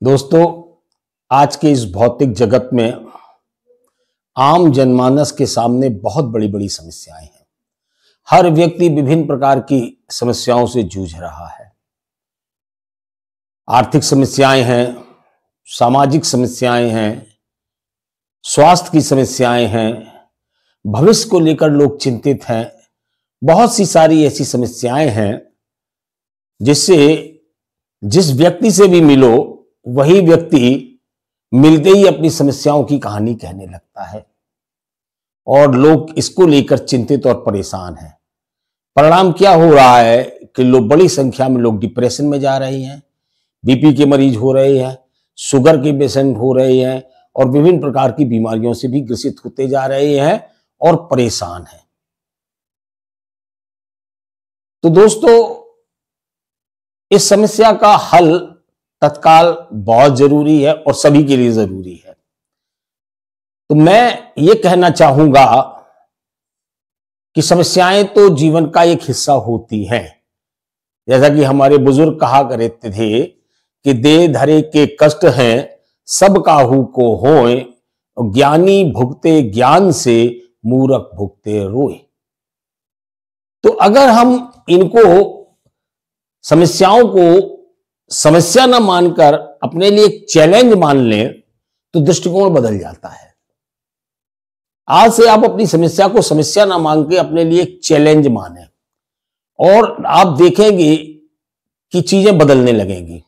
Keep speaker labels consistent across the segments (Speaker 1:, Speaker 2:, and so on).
Speaker 1: दोस्तों, आज के इस भौतिक जगत में आम जनमानस के सामने बहुत बड़ी बड़ी समस्याएं हैं। हर व्यक्ति विभिन्न प्रकार की समस्याओं से जूझ रहा है। आर्थिक समस्याएं हैं, सामाजिक समस्याएं हैं, स्वास्थ्य की समस्याएं हैं, भविष्य को लेकर लोग चिंतित हैं। बहुत सी सारी ऐसी समस्याएं हैं जिससे जिस व्यक्ति से भी मिलो वही व्यक्ति मिलते ही अपनी समस्याओं की कहानी कहने लगता है और लोग इसको लेकर चिंतित और परेशान हैं। परिणाम क्या हो रहा है कि लोग बड़ी संख्या में लोग डिप्रेशन में जा रहे हैं, बीपी के मरीज हो रहे हैं, शुगर के पेशेंट हो रहे हैं और विभिन्न प्रकार की बीमारियों से भी ग्रसित होते जा रहे हैं और परेशान हैं। तो दोस्तों, इस समस्या का हल तत्काल बहुत जरूरी है और सभी के लिए जरूरी है। तो मैं ये कहना चाहूंगा कि समस्याएं तो जीवन का एक हिस्सा होती हैं। जैसा कि हमारे बुजुर्ग कहा करते थे कि देह धरे के कष्ट हैं, सब काहू को होए, ज्ञानी भुगते ज्ञान से, मूर्ख भुगते रोए। तो अगर हम इनको समस्याओं को समस्या न मानकर अपने लिए एक चैलेंज मान लें तो दृष्टिकोण बदल जाता है। आज से आप अपनी समस्या को समस्या ना मान के अपने लिए एक चैलेंज माने और आप देखेंगे कि चीजें बदलने लगेंगी।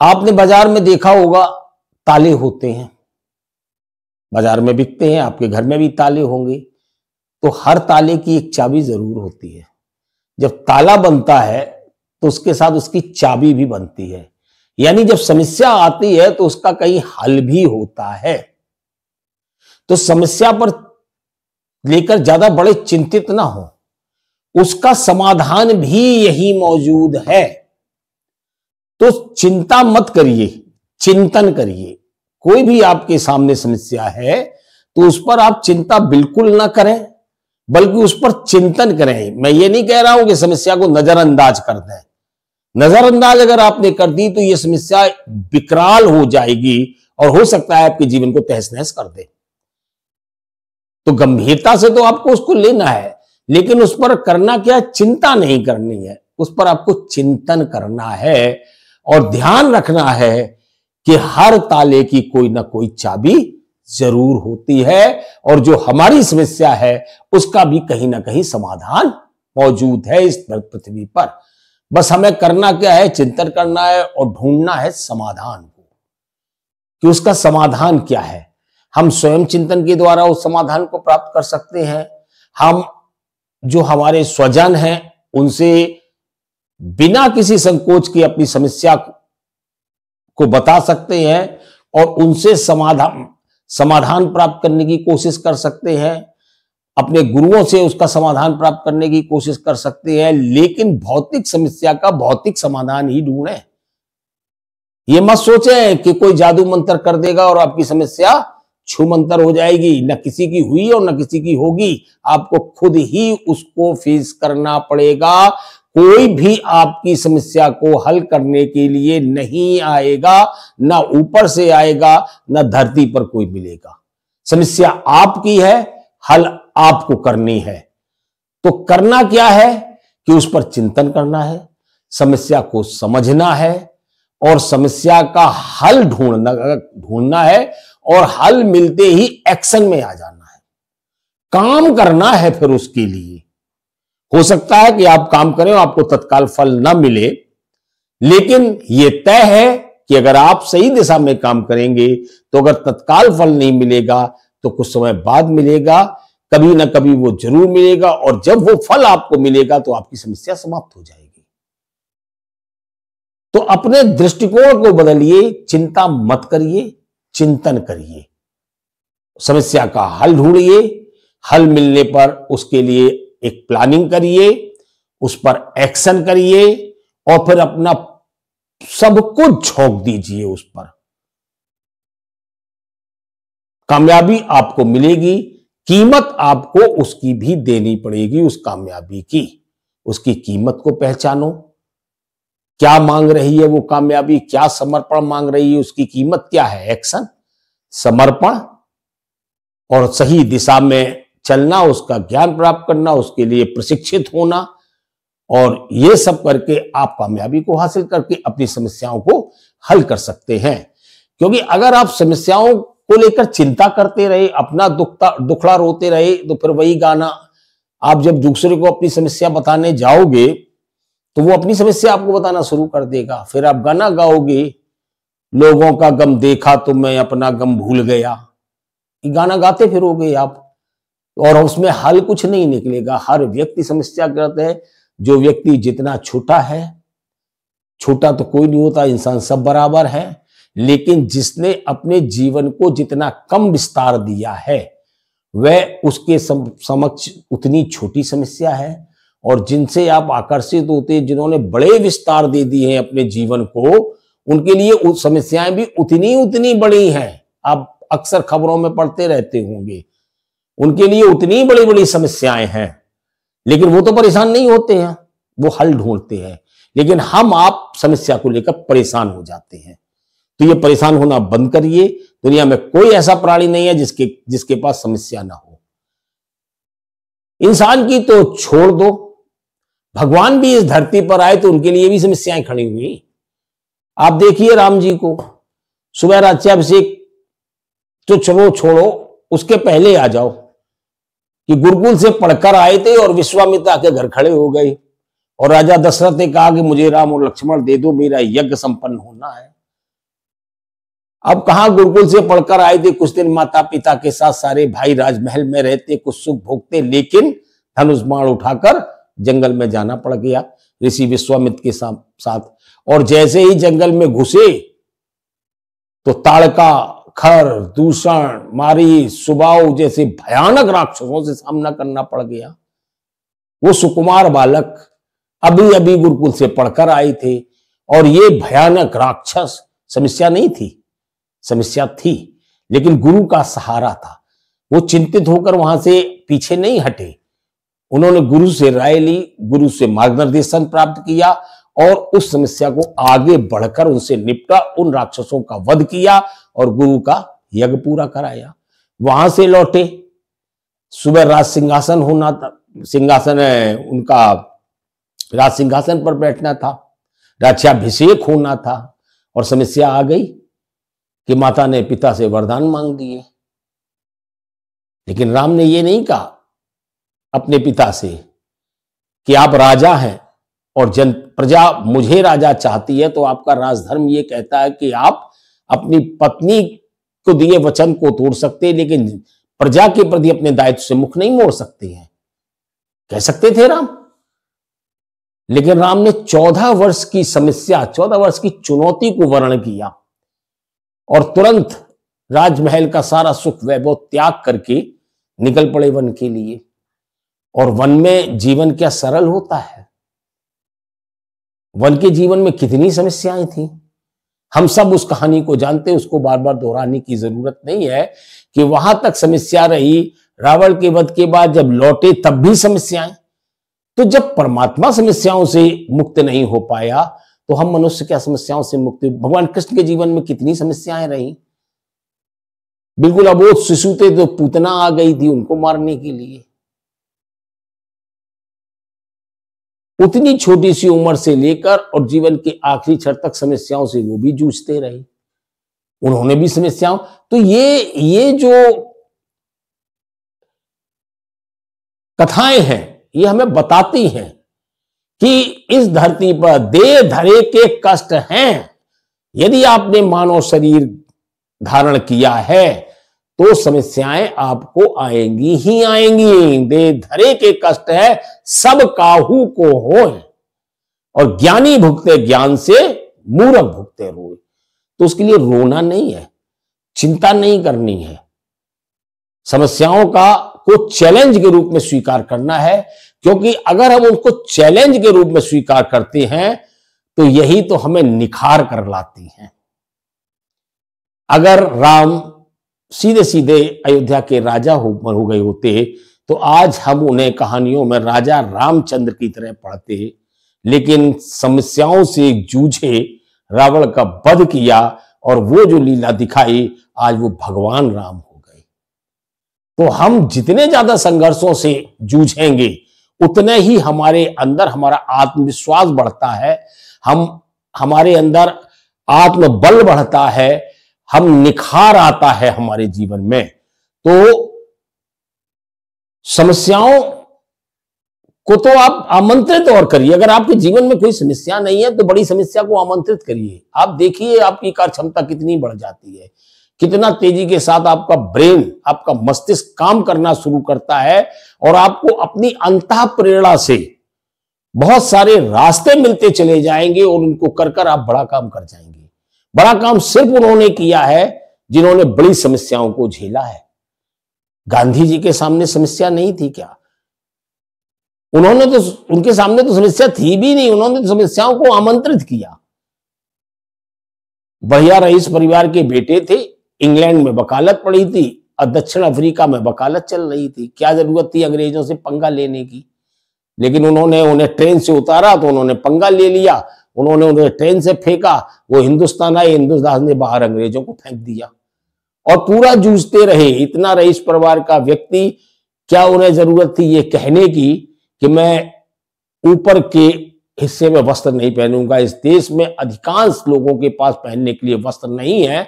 Speaker 1: आपने बाजार में देखा होगा, ताले होते हैं, बाजार में बिकते हैं, आपके घर में भी ताले होंगे। तो हर ताले की एक चाबी जरूर होती है। जब ताला बनता है तो उसके साथ उसकी चाबी भी बनती है। यानी जब समस्या आती है तो उसका कहीं हल भी होता है। तो समस्या पर लेकर ज्यादा बड़े चिंतित ना हो, उसका समाधान भी यही मौजूद है। तो चिंता मत करिए, चिंतन करिए। कोई भी आपके सामने समस्या है तो उस पर आप चिंता बिल्कुल ना करें, बल्कि उस पर चिंतन करें। मैं ये नहीं कह रहा हूं कि समस्या को नजरअंदाज कर दें। नजरअंदाज अगर आपने कर दी तो यह समस्या विकराल हो जाएगी और हो सकता है आपके जीवन को तहस नहस कर दे। तो गंभीरता से तो आपको उसको लेना है, लेकिन उस पर करना क्या, चिंता नहीं करनी है, उस पर आपको चिंतन करना है और ध्यान रखना है कि हर ताले की कोई ना कोई चाबी जरूर होती है और जो हमारी समस्या है उसका भी कहीं ना कहीं समाधान मौजूद है इस पृथ्वी पर। बस हमें करना क्या है, चिंतन करना है और ढूंढना है समाधान को कि उसका समाधान क्या है। हम स्वयं चिंतन के द्वारा उस समाधान को प्राप्त कर सकते हैं। हम जो हमारे स्वजन हैं उनसे बिना किसी संकोच के अपनी समस्या को बता सकते हैं और उनसे समाधान प्राप्त करने की कोशिश कर सकते हैं। अपने गुरुओं से उसका समाधान प्राप्त करने की कोशिश कर सकते हैं, लेकिन भौतिक समस्या का भौतिक समाधान ही ढूंढें। ये मत सोचें कि कोई जादू मंत्र कर देगा और आपकी समस्या छूमंतर हो जाएगी। न किसी की हुई और न किसी की होगी, आपको खुद ही उसको फेस करना पड़ेगा। कोई भी आपकी समस्या को हल करने के लिए नहीं आएगा, ना ऊपर से आएगा, ना धरती पर कोई मिलेगा। समस्या आपकी है, हल आपको करनी है। तो करना क्या है कि उस पर चिंतन करना है, समस्या को समझना है और समस्या का हल ढूंढना है और हल मिलते ही एक्शन में आ जाना है, काम करना है। फिर उसके लिए हो सकता है कि आप काम करें और आपको तत्काल फल ना मिले, लेकिन यह तय है कि अगर आप सही दिशा में काम करेंगे तो अगर तत्काल फल नहीं मिलेगा तो कुछ समय बाद मिलेगा, कभी ना कभी वो जरूर मिलेगा और जब वो फल आपको मिलेगा तो आपकी समस्या समाप्त हो जाएगी। तो अपने दृष्टिकोण को बदलिए, चिंता मत करिए, चिंतन करिए, समस्या का हल ढूंढिए, हल मिलने पर उसके लिए एक प्लानिंग करिए, उस पर एक्शन करिए और फिर अपना सब कुछ झोंक दीजिए उस पर। कामयाबी आपको मिलेगी, कीमत आपको उसकी भी देनी पड़ेगी, उस कामयाबी की। उसकी कीमत को पहचानो, क्या मांग रही है वो कामयाबी, क्या समर्पण मांग रही है, उसकी कीमत क्या है, एक्शन, समर्पण और सही दिशा में चलना, उसका ज्ञान प्राप्त करना, उसके लिए प्रशिक्षित होना, और ये सब करके आप कामयाबी को हासिल करके अपनी समस्याओं को हल कर सकते हैं। क्योंकि अगर आप समस्याओं को लेकर चिंता करते रहे, अपना दुखड़ा रोते रहे, तो फिर वही गाना आप जब दूसरे को अपनी समस्या बताने जाओगे तो वो अपनी समस्या आपको बताना शुरू कर देगा। फिर आप गाना गाओगे, लोगों का गम देखा तो मैं अपना गम भूल गया, ये गाना गाते फिरोगे आप, और उसमें हल कुछ नहीं निकलेगा। हर व्यक्ति समस्या करता है। जो व्यक्ति जितना छोटा है, छोटा तो कोई नहीं होता, इंसान सब बराबर है, लेकिन जिसने अपने जीवन को जितना कम विस्तार दिया है वह उसके समक्ष उतनी छोटी समस्या है। और जिनसे आप आकर्षित होते हैं, जिन्होंने बड़े विस्तार दे दिए हैं अपने जीवन को, उनके लिए समस्याएं भी उतनी उतनी बड़ी हैं। आप अक्सर खबरों में पढ़ते रहते होंगे, उनके लिए उतनी बड़ी बड़ी समस्याएं हैं, लेकिन वो तो परेशान नहीं होते हैं, वो हल ढूंढते हैं। लेकिन हम आप समस्या को लेकर परेशान हो जाते हैं। तो ये परेशान होना बंद करिए। दुनिया में कोई ऐसा प्राणी नहीं है जिसके पास समस्या ना हो। इंसान की तो छोड़ दो, भगवान भी इस धरती पर आए तो उनके लिए भी समस्याएं खड़ी हुई। आप देखिए राम जी को, सुबह राज्याभिषेक तो चलो छोड़ो, उसके पहले आ जाओ कि गुरुकुल से पढ़कर आए थे और विश्वामित्र के घर खड़े हो गए और राजा दशरथ ने कहा कि मुझे राम और लक्ष्मण दे दो, मेरा यज्ञ संपन्न होना है। अब कहां गुरुकुल से पढ़कर आए थे, कुछ दिन माता पिता के साथ सारे भाई राजमहल में रहते, कुछ सुख भोगते, लेकिन धनुष बाण उठाकर जंगल में जाना पड़ गया ऋषि विश्वामित्र के साथ। और जैसे ही जंगल में घुसे तो ताड़का, खर, दूषण, मारी, सुबाऊ जैसे भयानक राक्षसों से सामना करना पड़ गया। वो सुकुमार बालक अभी अभी गुरुकुल से पढ़कर आए थे और ये भयानक राक्षस, समस्या नहीं थी, समस्या थी, लेकिन गुरु का सहारा था। वो चिंतित होकर वहां से पीछे नहीं हटे, उन्होंने गुरु से राय ली, गुरु से मार्गदर्शन प्राप्त किया और उस समस्या को आगे बढ़कर उनसे निपटा, उन राक्षसों का वध किया और गुरु का यज्ञ पूरा कराया। वहां से लौटे, सुबह राज सिंहासन होना था, सिंहासन उनका राज सिंहासन पर बैठना था, राज्याभिषेक होना था, और समस्या आ गई कि माता ने पिता से वरदान मांग दिए। लेकिन राम ने ये नहीं कहा अपने पिता से कि आप राजा हैं और प्रजा मुझे राजा चाहती है, तो आपका राजधर्म ये कहता है कि आप अपनी पत्नी को दिए वचन को तोड़ सकते, लेकिन प्रजा के प्रति अपने दायित्व से मुख नहीं मोड़ सकते हैं, कह सकते थे राम। लेकिन राम ने 14 वर्ष की समस्या, 14 वर्ष की चुनौती को वर्ण किया और तुरंत राजमहल का सारा सुख वैभव त्याग करके निकल पड़े वन के लिए। और वन में जीवन क्या सरल होता है? वन के जीवन में कितनी समस्याएं थी, हम सब उस कहानी को जानते, उसको बार बार दोहराने की जरूरत नहीं है कि वहां तक समस्या रही। रावण के वध के बाद जब लौटे तब भी समस्याएं। तो जब परमात्मा समस्याओं से मुक्त नहीं हो पाया तो हम मनुष्य क्या समस्याओं से मुक्त? भगवान कृष्ण के जीवन में कितनी समस्याएं रही, बिल्कुल अबोध शिशु थे तो पूतना आ गई थी उनको मारने के लिए। उतनी छोटी सी उम्र से लेकर और जीवन के आखिरी क्षण तक समस्याओं से वो भी जूझते रहे, उन्होंने भी समस्याओं। तो ये जो कथाएं हैं ये हमें बताती हैं कि इस धरती पर देह धरे के कष्ट हैं। यदि आपने मानव शरीर धारण किया है तो समस्याएं आपको आएंगी ही आएंगी। देह धरे के कष्ट है सब काहू को होए, और ज्ञानी भुगते ज्ञान से मूर्ख भुगते रोए। तो उसके लिए रोना नहीं है, चिंता नहीं करनी है, समस्याओं को चैलेंज के रूप में स्वीकार करना है। क्योंकि अगर हम उनको चैलेंज के रूप में स्वीकार करते हैं तो यही तो हमें निखार कर लाती हैं। अगर राम सीधे सीधे अयोध्या के राजा हो गए होते तो आज हम उन्हें कहानियों में राजा रामचंद्र की तरह पढ़ते, लेकिन समस्याओं से जूझे, रावण का वध किया और वो जो लीला दिखाई, आज वो भगवान राम हो गए। तो हम जितने ज्यादा संघर्षों से जूझेंगे उतने ही हमारे अंदर हमारा आत्मविश्वास बढ़ता है, हमारे अंदर आत्मबल बढ़ता है, हम निखार आता है हमारे जीवन में। तो समस्याओं को तो आप आमंत्रित और करिए। अगर आपके जीवन में कोई समस्या नहीं है तो बड़ी समस्या को आमंत्रित करिए। आप देखिए आपकी कार्य क्षमता कितनी बढ़ जाती है, कितना तेजी के साथ आपका ब्रेन, आपका मस्तिष्क काम करना शुरू करता है और आपको अपनी अंतः प्रेरणा से बहुत सारे रास्ते मिलते चले जाएंगे और उनको कर कर आप बड़ा काम कर जाएंगे। बड़ा काम सिर्फ उन्होंने किया है जिन्होंने बड़ी समस्याओं को झेला है। गांधी जी के सामने समस्या नहीं थी क्या? उन्होंने तो, उनके सामने तो समस्या थी भी नहीं, उन्होंने तो समस्याओं को आमंत्रित किया। बढ़िया रईस परिवार के बेटे थे, इंग्लैंड में वकालत पड़ी थी और दक्षिण अफ्रीका में वकालत चल रही थी। क्या जरूरत थी अंग्रेजों से पंगा लेने की? लेकिन उन्होंने उन्हें ट्रेन से उतारा तो उन्होंने पंगा ले लिया, उन्होंने उन्हें ट्रेन से फेंका, वो हिंदुस्तान आए, हिंदुस्तान ने बाहर अंग्रेजों को फेंक दिया और पूरा जूझते रहे। इतना रईस परिवार का व्यक्ति, क्या उन्हें जरूरत थी ये कहने की कि मैं ऊपर के हिस्से में वस्त्र नहीं पहनूंगा, इस देश में अधिकांश लोगों के पास पहनने के लिए वस्त्र नहीं है,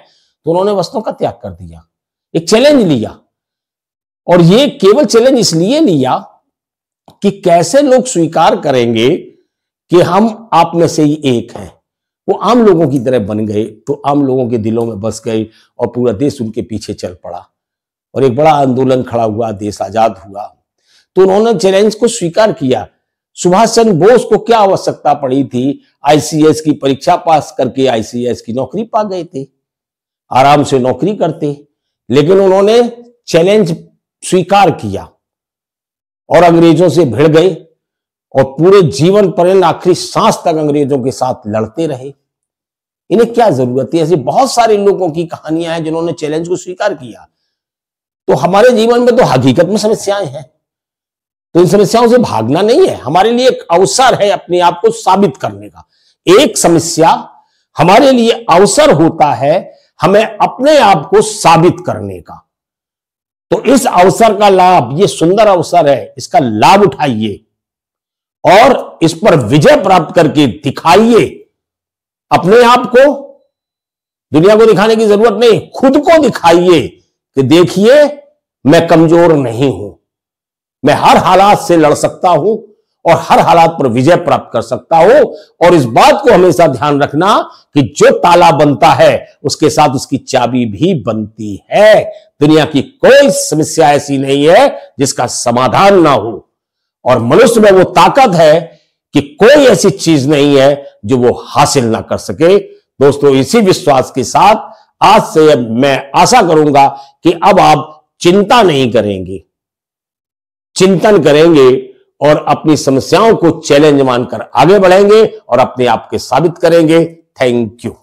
Speaker 1: तो उन्होंने वस्त्रों का त्याग कर दिया, एक चैलेंज लिया। और ये केवल चैलेंज इसलिए लिया कि कैसे लोग स्वीकार करेंगे कि हम आप में से ही एक हैं। वो आम लोगों की तरह बन गए, तो आम लोगों के दिलों में बस गए और पूरा देश उनके पीछे चल पड़ा और एक बड़ा आंदोलन खड़ा हुआ, देश आजाद हुआ। तो उन्होंने चैलेंज को स्वीकार किया। सुभाष चंद्र बोस को क्या आवश्यकता पड़ी थी? आईसीएस की परीक्षा पास करके आईसीएस की नौकरी पा गए थे, आराम से नौकरी करते, लेकिन उन्होंने चैलेंज स्वीकार किया और अंग्रेजों से भिड़ गए और पूरे जीवन पर्यंत आखिरी सांस तक अंग्रेजों के साथ लड़ते रहे। इन्हें क्या जरूरत है? ऐसे बहुत सारे लोगों की कहानियां हैं जिन्होंने चैलेंज को स्वीकार किया। तो हमारे जीवन में तो हकीकत में समस्याएं हैं, तो इन समस्याओं से भागना नहीं है, हमारे लिए एक अवसर है अपने आप को साबित करने का। एक समस्या हमारे लिए अवसर होता है हमें अपने आप को साबित करने का। तो इस अवसर का लाभ, ये सुंदर अवसर है, इसका लाभ उठाइए और इस पर विजय प्राप्त करके दिखाइए। अपने आप को दुनिया को दिखाने की जरूरत नहीं, खुद को दिखाइए कि देखिए मैं कमजोर नहीं हूं, मैं हर हालात से लड़ सकता हूं और हर हालात पर विजय प्राप्त कर सकता हूं। और इस बात को हमेशा ध्यान रखना कि जो ताला बनता है उसके साथ उसकी चाबी भी बनती है। दुनिया की कोई समस्या ऐसी नहीं है जिसका समाधान ना हो, और मनुष्य में वो ताकत है कि कोई ऐसी चीज नहीं है जो वो हासिल ना कर सके। दोस्तों, इसी विश्वास के साथ आज से मैं आशा करूंगा कि अब आप चिंता नहीं करेंगे, चिंतन करेंगे और अपनी समस्याओं को चैलेंज मानकर आगे बढ़ेंगे और अपने आप के साबित करेंगे। Thank you.